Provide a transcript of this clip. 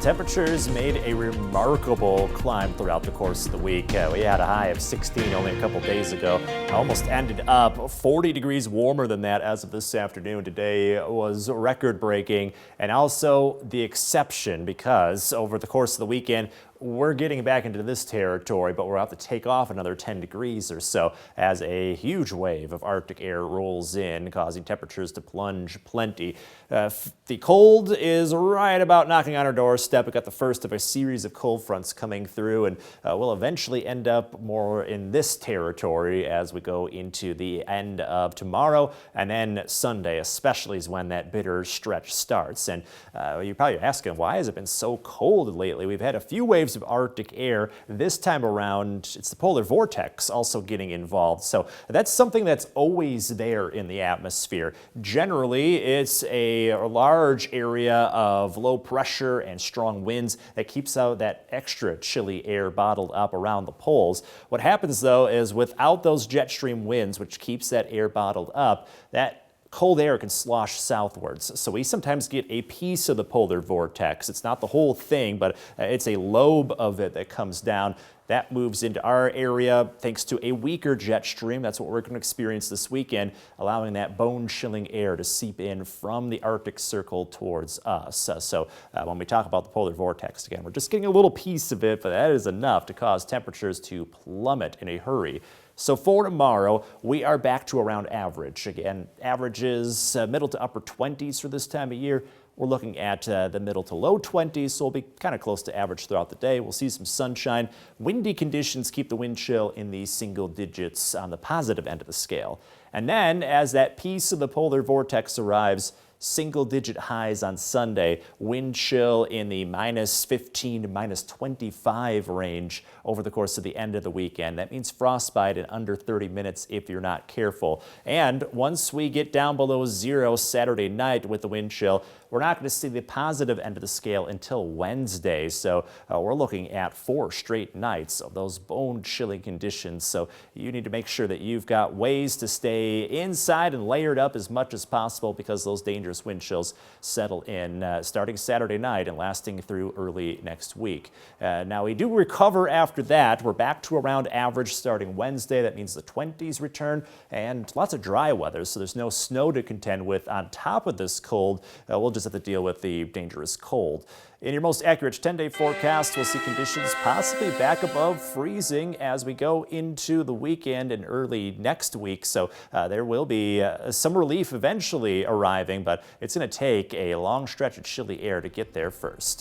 Temperatures made a remarkable climb throughout the course of the week. We had a high of 16 only a couple days ago. Almost ended up 40 degrees warmer than that as of this afternoon. Today was record breaking, and also the exception because over the course of the weekend, we're getting back into this territory, but we're about to take off another 10 degrees or so as a huge wave of Arctic air rolls in, causing temperatures to plunge plenty. The cold is right about knocking on our doorstep. We got the first of a series of cold fronts coming through, and we'll eventually end up more in this territory as we go into the end of tomorrow, and then Sunday especially is when that bitter stretch starts. And you're probably asking, why has it been so cold lately? We've had a few waves of Arctic air. This time around, it's the polar vortex also getting involved. So that's something that's always there in the atmosphere. Generally, it's a large area of low pressure and strong winds that keeps out that extra chilly air bottled up around the poles. What happens though is without those jet stream winds, which keeps that air bottled up, that cold air can slosh southwards. So we sometimes get a piece of the polar vortex. It's not the whole thing, but it's a lobe of it that comes down. That moves into our area thanks to a weaker jet stream. That's what we're going to experience this weekend, allowing that bone-chilling air to seep in from the Arctic Circle towards us. When we talk about the polar vortex, again, we're just getting a little piece of it, but that is enough to cause temperatures to plummet in a hurry. So for tomorrow, we are back to around average. Again, averages middle to upper 20s for this time of year. We're looking at the middle to low 20s, so we'll be kind of close to average throughout the day. We'll see some sunshine. Windy conditions keep the wind chill in the single digits on the positive end of the scale. And then as that piece of the polar vortex arrives, single-digit highs on Sunday, wind chill in the minus 15 to minus 25 range over the course of the end of the weekend. That means frostbite in under 30 minutes if you're not careful. And once we get down below zero Saturday night with the wind chill, we're not going to see the positive end of the scale until Wednesday. So we're looking at 4 straight nights of those bone-chilling conditions. So you need to make sure that you've got ways to stay inside and layered up as much as possible because those dangerous wind chills settle in starting Saturday night and lasting through early next week. Now we do recover after that. We're back to around average starting Wednesday. That means the 20s return and lots of dry weather, so there's no snow to contend with on top of this cold. We'll just have to deal with the dangerous cold. In your most accurate 10-day forecast, we'll see conditions possibly back above freezing as we go into the weekend and early next week. So there will be some relief eventually arriving, but it's going to take a long stretch of chilly air to get there first.